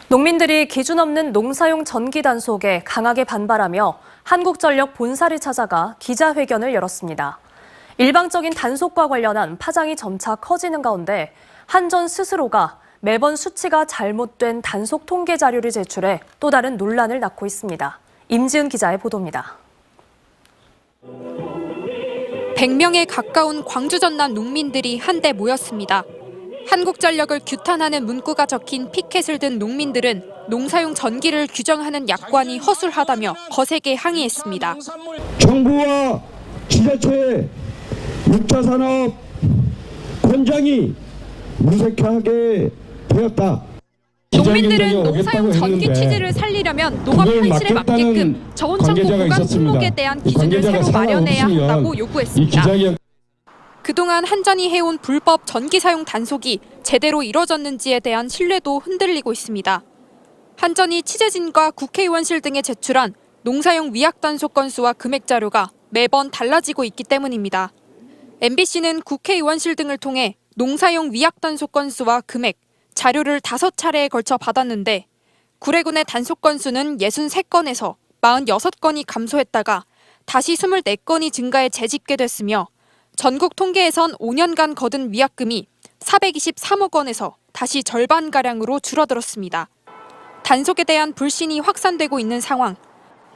농민들이 기준 없는 농사용 전기 단속에 강하게 반발하며 한국전력 본사를 찾아가 기자회견을 열었습니다. 일방적인 단속과 관련한 파장이 점차 커지는 가운데 한전 스스로가 매번 수치가 잘못된 단속 통계 자료를 제출해 또 다른 논란을 낳고 있습니다. 임지은 기자의 보도입니다. 100명에 가까운 광주 전남 농민들이 한데 모였습니다. 한국전력을 규탄하는 문구가 적힌 피켓을 든 농민들은 농사용 전기를 규정하는 약관이 허술하다며 거세게 항의했습니다. 정부와 지자체의 6차 산업 권장이 무색하게 되었다. 농민들은 농사용 전기 취지를 살리려면 농업 현실에 맞게끔 저온창고 보관 품목에 대한 기준을 새로 마련해야 한다고 요구했습니다. 그동안 한전이 해온 불법 전기 사용 단속이 제대로 이뤄졌는지에 대한 신뢰도 흔들리고 있습니다. 한전이 취재진과 국회의원실 등에 제출한 농사용 위약 단속 건수와 금액 자료가 매번 달라지고 있기 때문입니다. MBC는 국회의원실 등을 통해 농사용 위약 단속 건수와 금액, 자료를 5차례에 걸쳐 받았는데 구례군의 단속 건수는 63건에서 46건이 감소했다가 다시 24건이 증가해 재집계됐으며 전국 통계에선 5년간 거둔 위약금이 423억 원에서 다시 절반가량으로 줄어들었습니다. 단속에 대한 불신이 확산되고 있는 상황.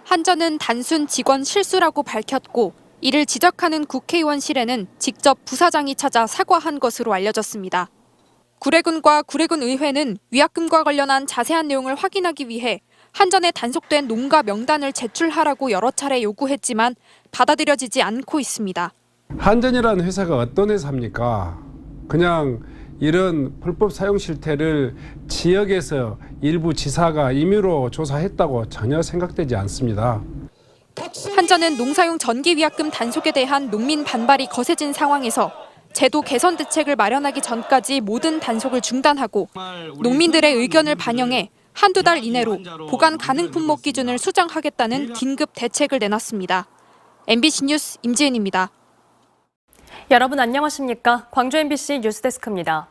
한전은 단순 직원 실수라고 밝혔고 이를 지적하는 국회의원실에는 직접 부사장이 찾아 사과한 것으로 알려졌습니다. 구례군과 구례군의회는 위약금과 관련한 자세한 내용을 확인하기 위해 한전에 단속된 농가 명단을 제출하라고 여러 차례 요구했지만 받아들여지지 않고 있습니다. 한전이라는 회사가 어떤 회사입니까? 그냥 이런 불법 사용 실태를 지역에서 일부 지사가 임의로 조사했다고 전혀 생각되지 않습니다. 한전은 농사용 전기 위약금 단속에 대한 농민 반발이 거세진 상황에서 제도 개선 대책을 마련하기 전까지 모든 단속을 중단하고 농민들의 의견을 반영해 한두 달 이내로 보관 가능 품목 기준을 수정하겠다는 긴급 대책을 내놨습니다. MBC 뉴스 임지은입니다. 여러분 안녕하십니까? 광주 MBC 뉴스데스크입니다.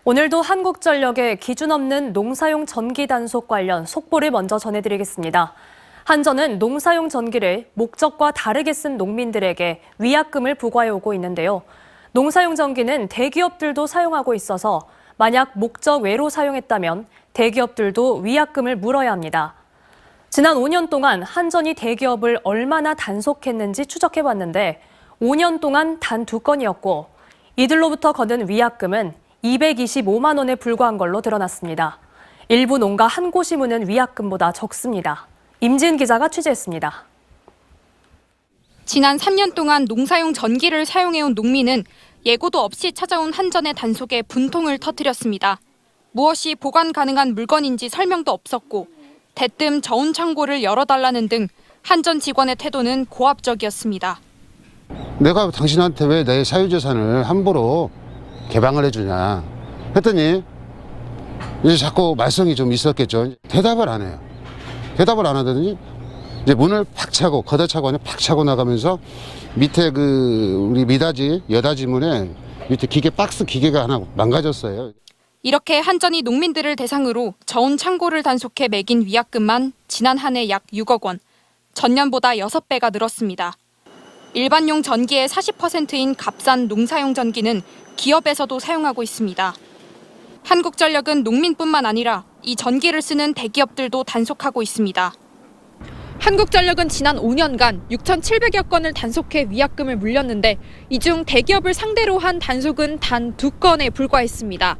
오늘도 한국전력의 기준 없는 농사용 전기 단속 관련 속보를 먼저 전해드리겠습니다. 한전은 농사용 전기를 목적과 다르게 쓴 농민들에게 위약금을 부과해오고 있는데요. 농사용 전기는 대기업들도 사용하고 있어서 만약 목적 외로 사용했다면 대기업들도 위약금을 물어야 합니다. 지난 5년 동안 한전이 대기업을 얼마나 단속했는지 추적해봤는데 5년 동안 단 2건이었고 이들로부터 거둔 위약금은 225만 원에 불과한 걸로 드러났습니다. 일부 농가 한 곳이 무는 위약금보다 적습니다. 임지은 기자가 취재했습니다. 지난 3년 동안 농사용 전기를 사용해온 농민은 예고도 없이 찾아온 한전의 단속에 분통을 터뜨렸습니다. 무엇이 보관 가능한 물건인지 설명도 없었고 대뜸 저온 창고를 열어달라는 등 한전 직원의 태도는 고압적이었습니다. 내가 당신한테 왜 내 사유재산을 함부로 개방을 해주냐 했더니 이제 자꾸 말썽이 좀 있었겠죠. 대답을 안 해요. 대답을 안 하더니 이제 문을 팍 차고 걷어차고 아니라 팍 차고 나가면서 밑에 우리 미닫이 여닫이 문에 밑에 박스 기계가 하나 망가졌어요. 이렇게 한전이 농민들을 대상으로 저온 창고를 단속해 매긴 위약금만 지난 한 해 약 6억 원, 전년보다 6배가 늘었습니다. 일반용 전기의 40%인 값싼 농사용 전기는 기업에서도 사용하고 있습니다. 한국전력은 농민뿐만 아니라 이 전기를 쓰는 대기업들도 단속하고 있습니다. 한국전력은 지난 5년간 6,700여 건을 단속해 위약금을 물렸는데 이 중 대기업을 상대로 한 단속은 단 2건에 불과했습니다.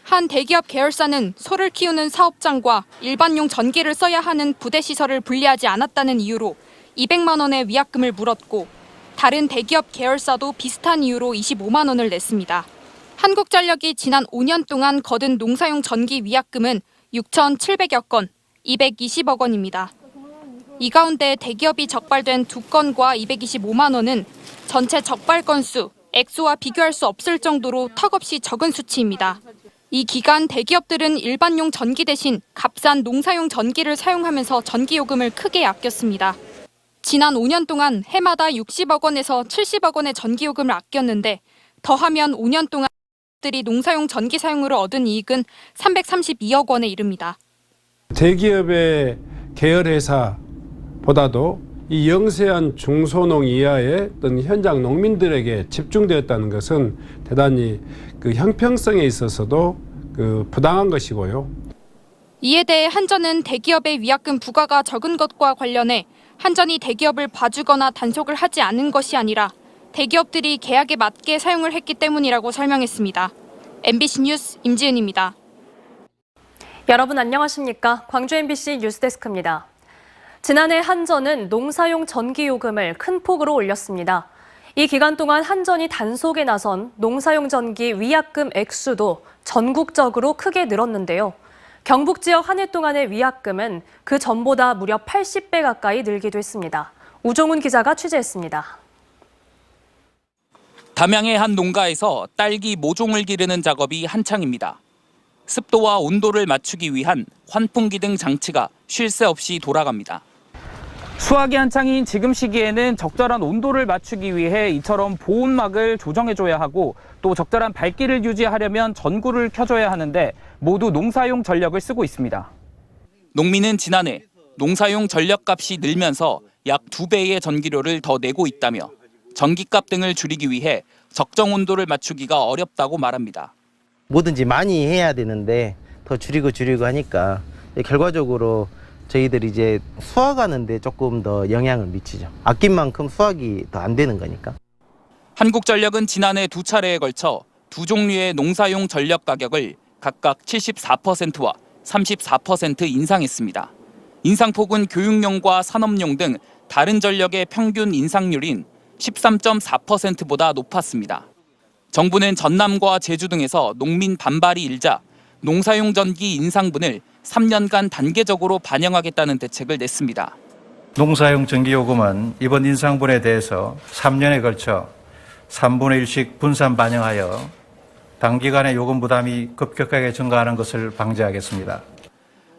한 대기업 계열사는 소를 키우는 사업장과 일반용 전기를 써야 하는 부대 시설을 분리하지 않았다는 이유로 200만 원의 위약금을 물었고 다른 대기업 계열사도 비슷한 이유로 25만 원을 냈습니다. 한국전력이 지난 5년 동안 거둔 농사용 전기 위약금은 6,700여 건, 220억 원입니다. 이 가운데 대기업이 적발된 2건과 225만 원은 전체 적발 건수, 액수와 비교할 수 없을 정도로 턱없이 적은 수치입니다. 이 기간 대기업들은 일반용 전기 대신 값싼 농사용 전기를 사용하면서 전기요금을 크게 아꼈습니다. 지난 5년 동안 해마다 60억 원에서 70억 원의 전기요금을 아꼈는데 더하면 5년 동안 대기업들이 농사용 전기 사용으로 얻은 이익은 332억 원에 이릅니다. 대기업의 계열회사보다도 이 영세한 중소농 이하의 어떤 현장 농민들에게 집중되었다는 것은 대단히 그 형평성에 있어서도 그 부당한 것이고요. 이에 대해 한전은 대기업의 위약금 부과가 적은 것과 관련해 한전이 대기업을 봐주거나 단속을 하지 않은 것이 아니라 대기업들이 계약에 맞게 사용을 했기 때문이라고 설명했습니다. MBC 뉴스 임지은입니다. 여러분 안녕하십니까? 광주 MBC 뉴스데스크입니다. 지난해 한전은 농사용 전기요금을 큰 폭으로 올렸습니다. 이 기간 동안 한전이 단속에 나선 농사용 전기 위약금 액수도 전국적으로 크게 늘었는데요. 경북 지역 한 해 동안의 위약금은 그 전보다 무려 80배 가까이 늘기도 했습니다. 우종훈 기자가 취재했습니다. 담양의 한 농가에서 딸기 모종을 기르는 작업이 한창입니다. 습도와 온도를 맞추기 위한 환풍기 등 장치가 쉴 새 없이 돌아갑니다. 수확이 한창인 지금 시기에는 적절한 온도를 맞추기 위해 이처럼 보온막을 조정해줘야 하고 또 적절한 밝기를 유지하려면 전구를 켜줘야 하는데 모두 농사용 전력을 쓰고 있습니다. 농민은 지난해 농사용 전력값이 늘면서 약 2배의 전기료를 더 내고 있다며 전기값 등을 줄이기 위해 적정 온도를 맞추기가 어렵다고 말합니다. 뭐든지 많이 해야 되는데 더 줄이고 하니까 결과적으로 저희들이 이제 수확하는데 조금 더 영향을 미치죠. 아낀 만큼 수확이 더 안 되는 거니까. 한국전력은 지난해 2차례에 걸쳐 두 종류의 농사용 전력 가격을 각각 74%와 34% 인상했습니다. 인상폭은 교육용과 산업용 등 다른 전력의 평균 인상률인 13.4%보다 높았습니다. 정부는 전남과 제주 등에서 농민 반발이 일자 농사용 전기 인상분을 3년간 단계적으로 반영하겠다는 대책을 냈습니다. 농사용 전기요금은 이번 인상분에 대해서 3년에 걸쳐 3분의 1씩 분산 반영하여 단기간에 요금 부담이 급격하게 증가하는 것을 방지하겠습니다.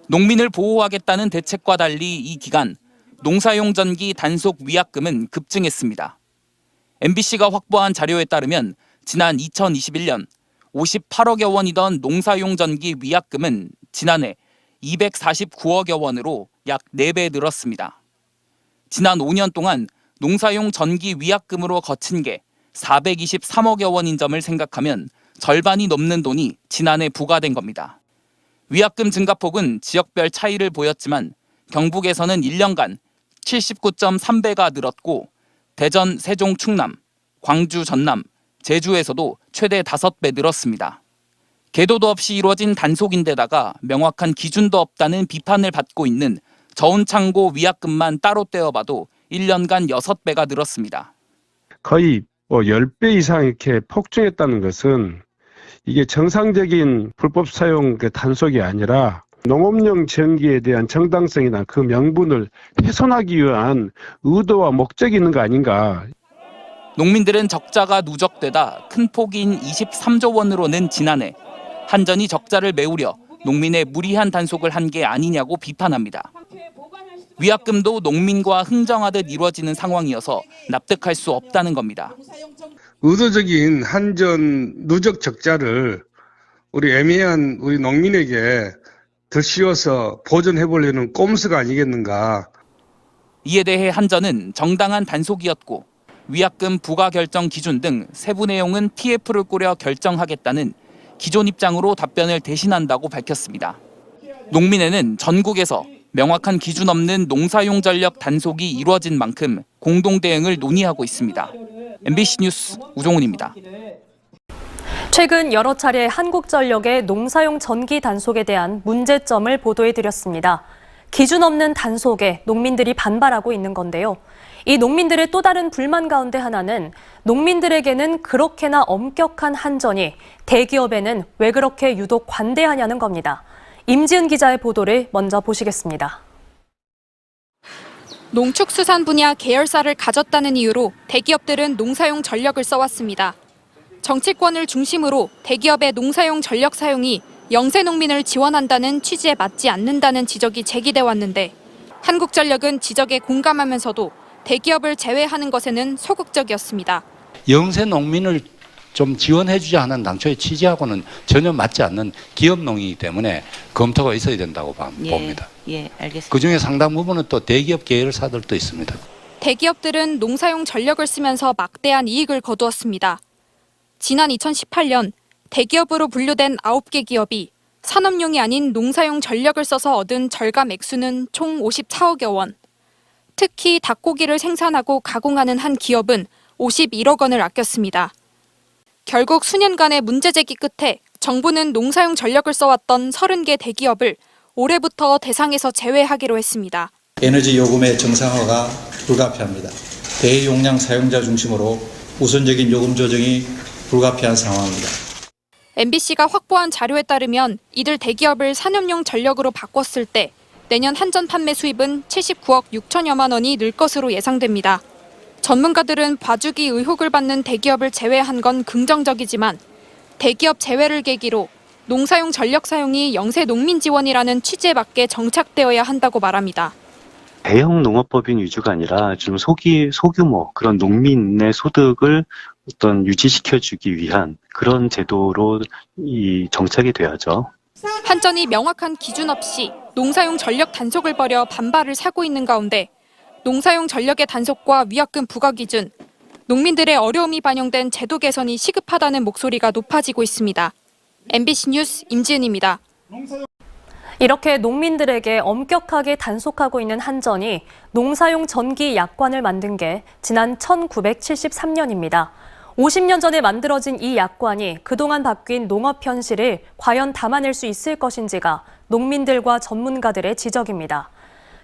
농민을 보호하겠다는 대책과 달리 이 기간 농사용 전기 단속 위약금은 급증했습니다. MBC가 확보한 자료에 따르면 지난 2021년 58억여 원이던 농사용 전기 위약금은 지난해 249억여 원으로 약 4배 늘었습니다. 지난 5년 동안 농사용 전기 위약금으로 거친 게 423억여 원인 점을 생각하면 절반이 넘는 돈이 지난해 부과된 겁니다. 위약금 증가폭은 지역별 차이를 보였지만 경북에서는 1년간 79.3배가 늘었고 대전, 세종, 충남, 광주, 전남, 제주에서도 최대 5배 늘었습니다. 계도도 없이 이루어진 단속인데다가 명확한 기준도 없다는 비판을 받고 있는 저온창고 위약금만 따로 떼어봐도 1년간 6배가 늘었습니다. 거의 10배 이상 이렇게 폭증했다는 것은 이게 정상적인 불법 사용 단속이 아니라 농업용 전기에 대한 정당성이나 그 명분을 훼손하기 위한 의도와 목적이 있는 거 아닌가. 농민들은 적자가 누적되다 큰 폭인 23조 원으로 는 지난해 한전이 적자를 메우려 농민의 무리한 단속을 한 게 아니냐고 비판합니다. 위약금도 농민과 흥정하듯 이루어지는 상황이어서 납득할 수 없다는 겁니다. 의도적인 한전 누적 적자를 우리 애매한 우리 농민에게 더 씌워서 보전해보려는 꼼수가 아니겠는가. 이에 대해 한전은 정당한 단속이었고 위약금 부과 결정 기준 등 세부 내용은 TF를 꾸려 결정하겠다는 기존 입장으로 답변을 대신한다고 밝혔습니다. 농민회는 전국에서 명확한 기준 없는 농사용 전력 단속이 이루어진 만큼 공동 대응을 논의하고 있습니다. MBC 뉴스 우종훈입니다. 최근 여러 차례 한국전력의 농사용 전기 단속에 대한 문제점을 보도해드렸습니다. 기준 없는 단속에 농민들이 반발하고 있는 건데요. 이 농민들의 또 다른 불만 가운데 하나는 농민들에게는 그렇게나 엄격한 한전이 대기업에는 왜 그렇게 유독 관대하냐는 겁니다. 임지은 기자의 보도를 먼저 보시겠습니다. 농축수산 분야 계열사를 가졌다는 이유로 대기업들은 농사용 전력을 써왔습니다. 정치권을 중심으로 대기업의 농사용 전력 사용이 영세 농민을 지원한다는 취지에 맞지 않는다는 지적이 제기돼 왔는데 한국전력은 지적에 공감하면서도 대기업을 제외하는 것에는 소극적이었습니다. 영세 농민을 좀 지원해주자 하는 당초의 취지하고는 전혀 맞지 않는 기업농이기 때문에 검토가 있어야 된다고 봅니다. 예, 알겠습니다. 그중에 상당 부분은 또 대기업 계열사들도 있습니다. 대기업들은 농사용 전력을 쓰면서 막대한 이익을 거두었습니다. 지난 2018년 대기업으로 분류된 9개 기업이 산업용이 아닌 농사용 전력을 써서 얻은 절감 액수는 총 54억여 원. 특히 닭고기를 생산하고 가공하는 한 기업은 51억 원을 아꼈습니다. 결국 수년간의 문제 제기 끝에 정부는 농사용 전력을 써왔던 30개 대기업을 올해부터 대상에서 제외하기로 했습니다. 에너지 요금의 정상화가 불가피합니다. 대용량 사용자 중심으로 우선적인 요금 조정이 불가피한 상황입니다. MBC가 확보한 자료에 따르면 이들 대기업을 산업용 전력으로 바꿨을 때 내년 한전 판매 수입은 79억 6천여만 원이 늘 것으로 예상됩니다. 전문가들은 봐주기 의혹을 받는 대기업을 제외한 건 긍정적이지만 대기업 제외를 계기로 농사용 전력 사용이 영세 농민 지원이라는 취지에 맞게 정착되어야 한다고 말합니다. 대형 농업법인 위주가 아니라 좀 소규모 그런 농민의 소득을 어떤 유지시켜주기 위한 그런 제도로 정착이 돼야죠. 한전이 명확한 기준 없이 농사용 전력 단속을 벌여 반발을 사고 있는 가운데 농사용 전력의 단속과 위약금 부과 기준, 농민들의 어려움이 반영된 제도 개선이 시급하다는 목소리가 높아지고 있습니다. MBC 뉴스 임지은입니다. 이렇게 농민들에게 엄격하게 단속하고 있는 한전이 농사용 전기 약관을 만든 게 지난 1973년입니다. 50년 전에 만들어진 이 약관이 그동안 바뀐 농업 현실을 과연 담아낼 수 있을 것인지가 농민들과 전문가들의 지적입니다.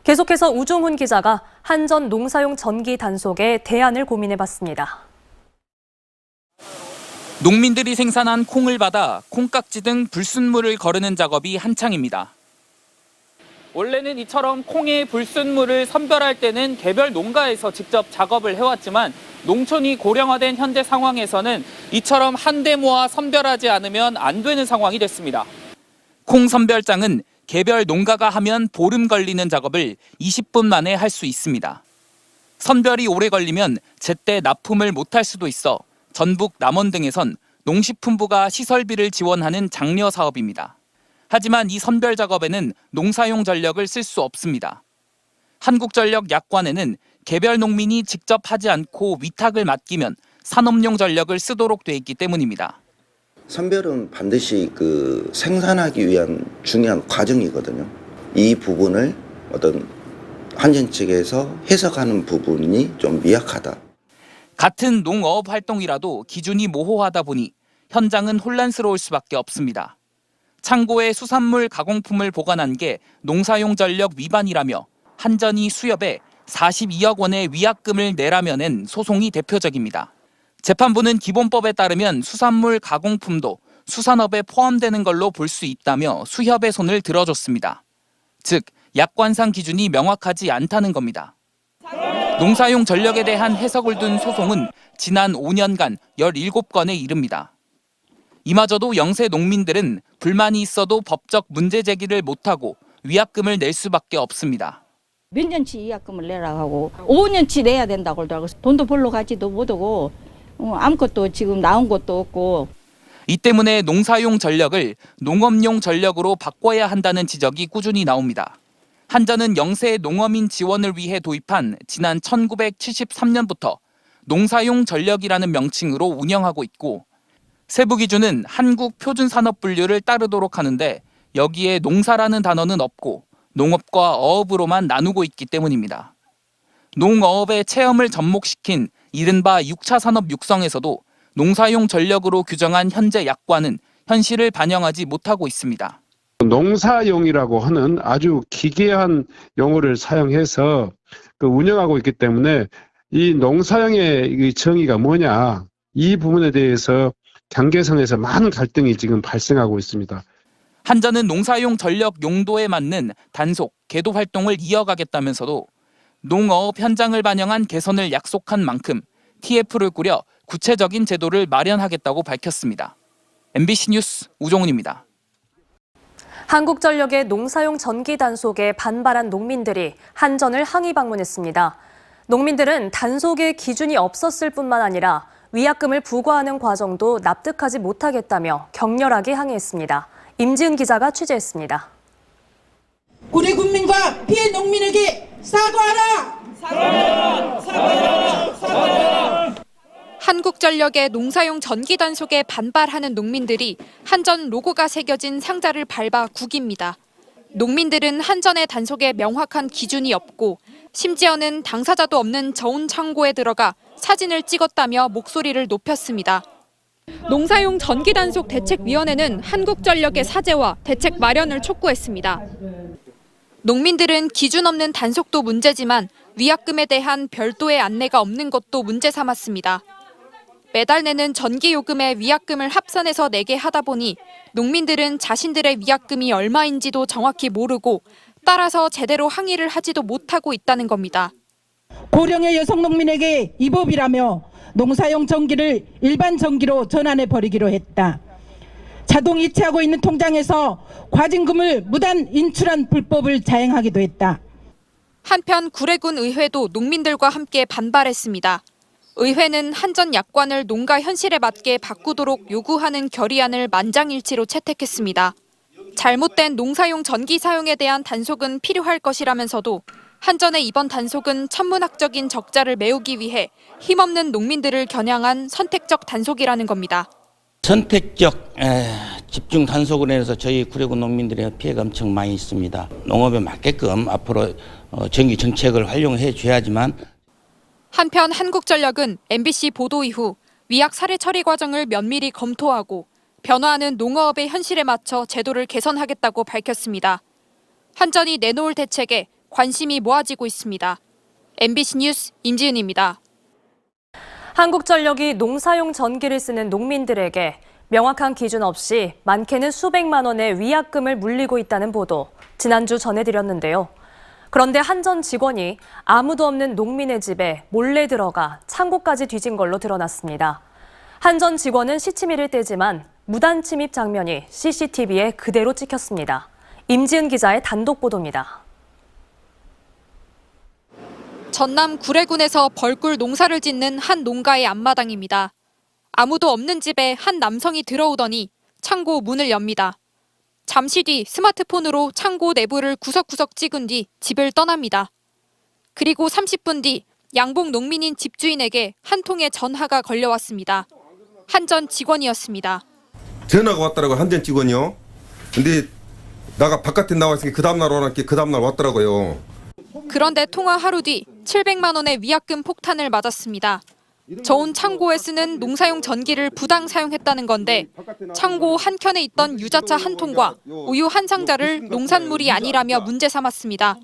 계속해서 우종훈 기자가 한전 농사용 전기 단속의 대안을 고민해봤습니다. 농민들이 생산한 콩을 받아 콩깍지 등 불순물을 거르는 작업이 한창입니다. 원래는 이처럼 콩의 불순물을 선별할 때는 개별 농가에서 직접 작업을 해왔지만 농촌이 고령화된 현재 상황에서는 이처럼 한데 모아 선별하지 않으면 안 되는 상황이 됐습니다. 콩 선별장은 개별 농가가 하면 보름 걸리는 작업을 20분 만에 할 수 있습니다. 선별이 오래 걸리면 제때 납품을 못할 수도 있어 전북 남원 등에선 농식품부가 시설비를 지원하는 장려 사업입니다. 하지만 이 선별 작업에는 농사용 전력을 쓸 수 없습니다. 한국전력 약관에는 개별 농민이 직접 하지 않고 위탁을 맡기면 산업용 전력을 쓰도록 돼 있기 때문입니다. 선별은 반드시 생산하기 위한 중요한 과정이거든요. 이 부분을 어떤 한전 측에서 해석하는 부분이 좀 미약하다. 같은 농어업 활동이라도 기준이 모호하다 보니 현장은 혼란스러울 수밖에 없습니다. 창고에 수산물 가공품을 보관한 게 농사용 전력 위반이라며 한전이 수협에 42억 원의 위약금을 내라며 낸 소송이 대표적입니다. 재판부는 기본법에 따르면 수산물 가공품도 수산업에 포함되는 걸로 볼 수 있다며 수협의 손을 들어줬습니다. 즉, 약관상 기준이 명확하지 않다는 겁니다. 농사용 전력에 대한 해석을 둔 소송은 지난 5년간 17건에 이릅니다. 이마저도 영세 농민들은 불만이 있어도 법적 문제 제기를 못하고 위약금을 낼 수밖에 없습니다. 몇 년치 위약금을 내라고 하고 5년치 내야 된다고 그러더라고. 돈도 벌러 가지도 못하고 아무것도 지금 나온 것도 없고. 이 때문에 농사용 전력을 농업용 전력으로 바꿔야 한다는 지적이 꾸준히 나옵니다. 한전은 영세 농어민 지원을 위해 도입한 지난 1973년부터 농사용 전력이라는 명칭으로 운영하고 있고 세부 기준은 한국 표준산업분류를 따르도록 하는데 여기에 농사라는 단어는 없고 농업과 어업으로만 나누고 있기 때문입니다. 농어업의 체험을 접목시킨 이른바 6차 산업 육성에서도 농사용 전력으로 규정한 현재 약관은 현실을 반영하지 못하고 있습니다. 농사용이라고 하는 아주 기괴한 용어를 사용해서 운영하고 있기 때문에 이 농사용의 정의가 뭐냐 이 부분에 대해서 경계선에서 많은 갈등이 지금 발생하고 있습니다. 한전은 농사용 전력 용도에 맞는 단속, 계도 활동을 이어가겠다면서도 농어업 현장을 반영한 개선을 약속한 만큼 TF를 꾸려 구체적인 제도를 마련하겠다고 밝혔습니다. MBC 뉴스 우종훈입니다. 한국전력의 농사용 전기 단속에 반발한 농민들이 한전을 항의 방문했습니다. 농민들은 단속의 기준이 없었을 뿐만 아니라 위약금을 부과하는 과정도 납득하지 못하겠다며 격렬하게 항의했습니다. 임지은 기자가 취재했습니다. 우리 국민과 피해 농민에게 사과하라! 사과하라! 사과하라! 사과하라! 한국전력의 농사용 전기 단속에 반발하는 농민들이 한전 로고가 새겨진 상자를 밟아 구깁니다. 농민들은 한전의 단속에 명확한 기준이 없고 심지어는 당사자도 없는 저온 창고에 들어가 사진을 찍었다며 목소리를 높였습니다. 농사용 전기 단속 대책위원회는 한국전력의 사죄와 대책 마련을 촉구했습니다. 농민들은 기준 없는 단속도 문제지만 위약금에 대한 별도의 안내가 없는 것도 문제 삼았습니다. 매달 내는 전기요금에 위약금을 합산해서 내게 하다 보니 농민들은 자신들의 위약금이 얼마인지도 정확히 모르고 따라서 제대로 항의를 하지도 못하고 있다는 겁니다. 고령의 여성 농민에게 위법이라며 농사용 전기를 일반 전기로 전환해 버리기로 했다. 자동 이체하고 있는 통장에서 과징금을 무단 인출한 불법을 자행하기도 했다. 한편 구례군 의회도 농민들과 함께 반발했습니다. 의회는 한전 약관을 농가 현실에 맞게 바꾸도록 요구하는 결의안을 만장일치로 채택했습니다. 잘못된 농사용 전기 사용에 대한 단속은 필요할 것이라면서도 한전의 이번 단속은 천문학적인 적자를 메우기 위해 힘없는 농민들을 겨냥한 선택적 단속이라는 겁니다. 선택적 집중 단속으로 인해서 저희 구례군 농민들의 피해가 엄청 많이 있습니다. 농업에 맞게끔 앞으로 전기 정책을 활용해 줘야지만 한편 한국전력은 MBC 보도 이후 위약 사례 처리 과정을 면밀히 검토하고 변화하는 농어업의 현실에 맞춰 제도를 개선하겠다고 밝혔습니다. 한전이 내놓을 대책에 관심이 모아지고 있습니다. MBC 뉴스 임지은입니다. 한국전력이 농사용 전기를 쓰는 농민들에게 명확한 기준 없이 많게는 수백만 원의 위약금을 물리고 있다는 보도 지난주 전해드렸는데요. 그런데 한전 직원이 아무도 없는 농민의 집에 몰래 들어가 창고까지 뒤진 걸로 드러났습니다. 한전 직원은 시치미를 떼지만 무단 침입 장면이 CCTV에 그대로 찍혔습니다. 임지은 기자의 단독 보도입니다. 전남 구례군에서 벌꿀 농사를 짓는 한 농가의 앞마당입니다. 아무도 없는 집에 한 남성이 들어오더니 창고 문을 엽니다. 잠시 뒤 스마트폰으로 창고 내부를 구석구석 찍은 뒤 집을 떠납니다. 그리고 30분 뒤 양봉 농민인 집주인에게 한 통의 전화가 걸려왔습니다. 한전 직원이었습니다. 전화가 왔더라고요. 한전 직원이요. 근데 나가 바깥에 나와 있으니까 그 다음날 오라니까 그 다음날 왔더라고요. 그런데 통화 하루 뒤 700만 원의 위약금 폭탄을 맞았습니다. 저온 창고에 쓰는 농사용 전기를 부당 사용했다는 건데 창고 한켠에 있던 유자차 한 통과 우유 한 상자를 농산물이 아니라며 문제 삼았습니다.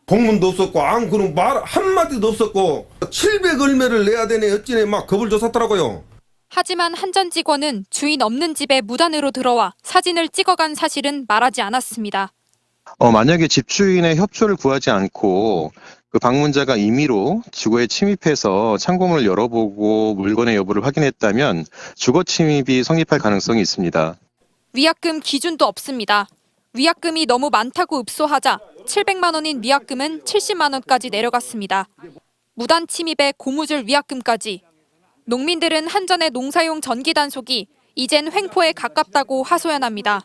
공문도 없었고 그런 말 한마디도 없었고 700 얼마를 내야 되네 어찌네 막 겁을 줬었더라고요. 하지만 한전 직원은 주인 없는 집에 무단으로 들어와 사진을 찍어간 사실은 말하지 않았습니다. 만약에 집주인의 협조를 구하지 않고 그 방문자가 임의로 주거에 침입해서 창고문을 열어보고 물건의 여부를 확인했다면 주거 침입이 성립할 가능성이 있습니다. 위약금 기준도 없습니다. 위약금이 너무 많다고 읍소하자 700만 원인 위약금은 70만 원까지 내려갔습니다. 무단 침입에 고무줄 위약금까지. 농민들은 한전의 농사용 전기 단속이 이젠 횡포에 가깝다고 하소연합니다.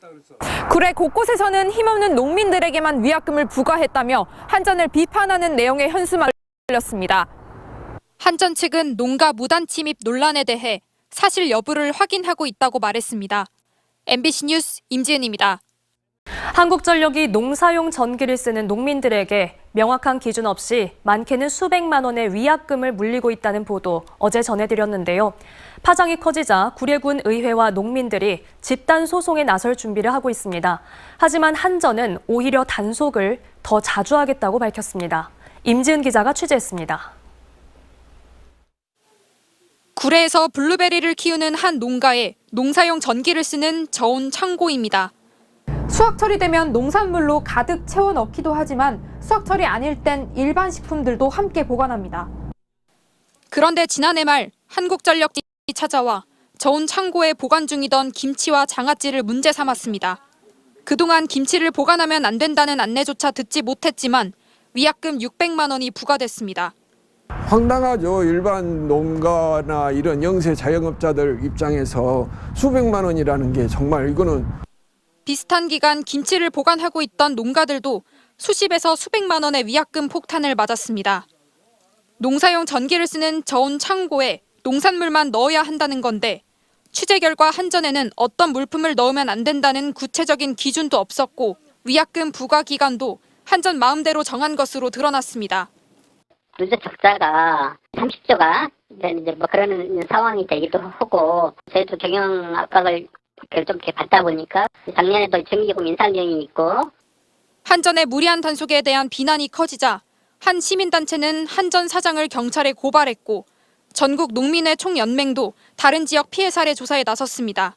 구례 곳곳에서는 힘없는 농민들에게만 위약금을 부과했다며 한전을 비판하는 내용의 현수막을 올렸습니다. 한전 측은 농가 무단 침입 논란에 대해 사실 여부를 확인하고 있다고 말했습니다. MBC 뉴스 임지은입니다. 한국전력이 농사용 전기를 쓰는 농민들에게 명확한 기준 없이 많게는 수백만 원의 위약금을 물리고 있다는 보도 어제 전해드렸는데요. 파장이 커지자 구례군 의회와 농민들이 집단 소송에 나설 준비를 하고 있습니다. 하지만 한전은 오히려 단속을 더 자주 하겠다고 밝혔습니다. 임지은 기자가 취재했습니다. 구례에서 블루베리를 키우는 한 농가에 농사용 전기를 쓰는 저온 창고입니다. 수확철이 되면 농산물로 가득 채워 넣기도 하지만 수확철이 아닐 땐 일반 식품들도 함께 보관합니다. 그런데 지난해 말 한국전력이 찾아와 저온 창고에 보관 중이던 김치와 장아찌를 문제 삼았습니다. 그동안 김치를 보관하면 안 된다는 안내조차 듣지 못했지만 위약금 600만 원이 부과됐습니다. 황당하죠. 일반 농가나 이런 영세 자영업자들 입장에서 수백만 원이라는 게 정말 이거는. 비슷한 기간 김치를 보관하고 있던 농가들도 수십에서 수백만 원의 위약금 폭탄을 맞았습니다. 농사용 전기를 쓰는 저온 창고에 농산물만 넣어야 한다는 건데 취재 결과 한전에는 어떤 물품을 넣으면 안 된다는 구체적인 기준도 없었고 위약금 부과 기간도 한전 마음대로 정한 것으로 드러났습니다. 누적 적자가 30조가 이제 뭐 그런 상황이 되기도 하고 저희도 경영 압박을 좀 이렇게 받다 보니까 작년에도 전기요금 인상 경이 있고 한전의 무리한 단속에 대한 비난이 커지자 한 시민단체는 한전 사장을 경찰에 고발했고 전국 농민회 총연맹도 다른 지역 피해 사례 조사에 나섰습니다.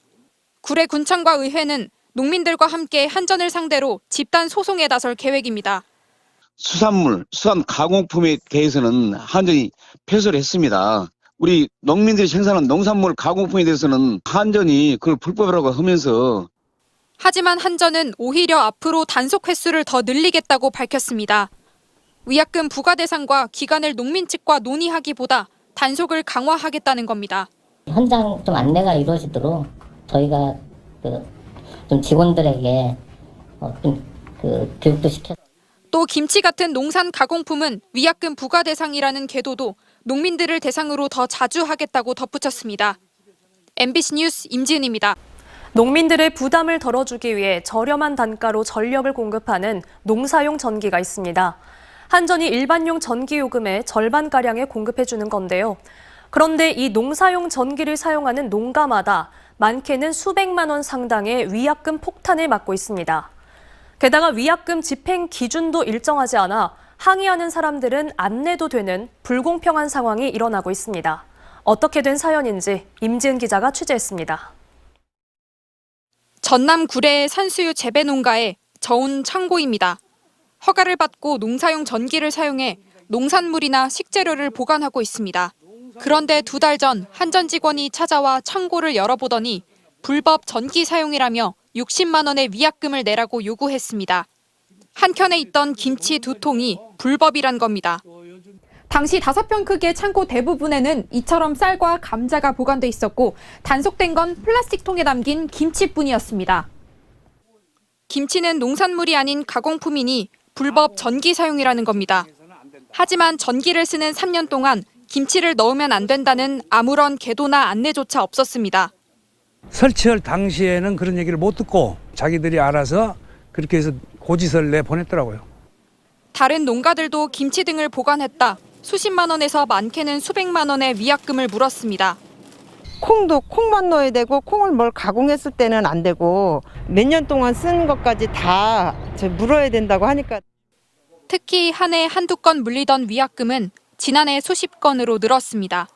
구례군청과 의회는 농민들과 함께 한전을 상대로 집단 소송에 나설 계획입니다. 수산물, 수산 가공품에 대해서는 한전이 패소를 했습니다. 우리 농민들이 생산한 농산물 가공품에 대해서는 한전이 그걸 불법이라고 하면서 하지만 한전은 오히려 앞으로 단속 횟수를 더 늘리겠다고 밝혔습니다. 위약금 부과 대상과 기간을 농민 측과 논의하기보다 단속을 강화하겠다는 겁니다. 현장 좀 안내가 이루어지도록 저희가 좀 직원들에게 교육도 시켜서 또 김치 같은 농산 가공품은 위약금 부과 대상이라는 계도도 농민들을 대상으로 더 자주 하겠다고 덧붙였습니다. MBC 뉴스 임지은입니다. 농민들의 부담을 덜어주기 위해 저렴한 단가로 전력을 공급하는 농사용 전기가 있습니다. 한전이 일반용 전기 요금의 절반가량에 공급해주는 건데요. 그런데 이 농사용 전기를 사용하는 농가마다 많게는 수백만 원 상당의 위약금 폭탄을 맞고 있습니다. 게다가 위약금 집행 기준도 일정하지 않아 항의하는 사람들은 안 내도 되는 불공평한 상황이 일어나고 있습니다. 어떻게 된 사연인지 임지은 기자가 취재했습니다. 전남 구례의 산수유 재배 농가의 저온 창고입니다. 허가를 받고 농사용 전기를 사용해 농산물이나 식재료를 보관하고 있습니다. 그런데 2달 전 한전 직원이 찾아와 창고를 열어보더니 불법 전기 사용이라며 60만 원의 위약금을 내라고 요구했습니다. 한 켠에 있던 김치 2통이 불법이란 겁니다. 당시 5평 크기의 창고 대부분에는 이처럼 쌀과 감자가 보관돼 있었고 단속된 건 플라스틱 통에 담긴 김치뿐이었습니다. 김치는 농산물이 아닌 가공품이니 불법 전기 사용이라는 겁니다. 하지만 전기를 쓰는 3년 동안 김치를 넣으면 안 된다는 아무런 계도나 안내조차 없었습니다. 설치할 당시에는 그런 얘기를 못 듣고 자기들이 알아서 그렇게 해서 고지서를 내보냈더라고요. 다른 농가들도 김치 등을 보관했다 수십만 원에서 많게는 수백만 원의 위약금을 물었습니다. 콩도 콩만 넣어야 되고 콩을 뭘 가공했을 때는 안 되고 몇 년 동안 쓴 것까지 다 물어야 된다고 하니까. 특히 한 해 한두 건 물리던 위약금은 지난해 수십 건으로 늘었습니다.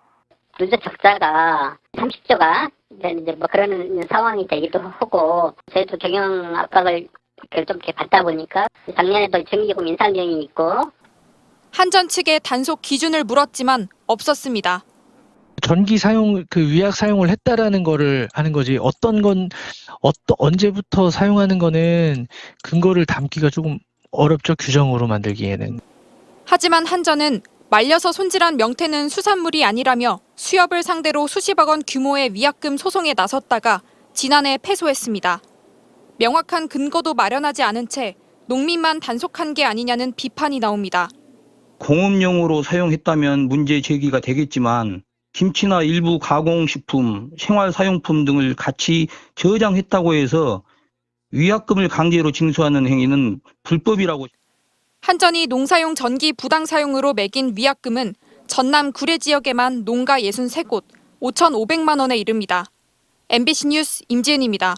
누적 적자가 30조가 이제 뭐 그런 상황이 되기도 하고 저희도 경영 압박을 좀 이렇게 받다 보니까 작년에도 전기요금 인상 경이 있고 한전 측에 단속 기준을 물었지만 없었습니다. 전기 사용, 위약 사용을 했다라는 거를 하는 거지 언제부터 사용하는 거는 근거를 담기가 조금 어렵죠, 규정으로 만들기에는. 하지만 한전은 말려서 손질한 명태는 수산물이 아니라며 수협을 상대로 수십억 원 규모의 위약금 소송에 나섰다가 지난해 패소했습니다. 명확한 근거도 마련하지 않은 채 농민만 단속한 게 아니냐는 비판이 나옵니다. 공업용으로 사용했다면 문제 제기가 되겠지만 김치나 일부 가공식품, 생활사용품 등을 같이 저장했다고 해서 위약금을 강제로 징수하는 행위는 불법이라고. 한전이 농사용 전기 부당 사용으로 매긴 위약금은 전남 구례 지역에만 농가 63곳, 5,500만 원에 이릅니다. MBC 뉴스 임지은입니다.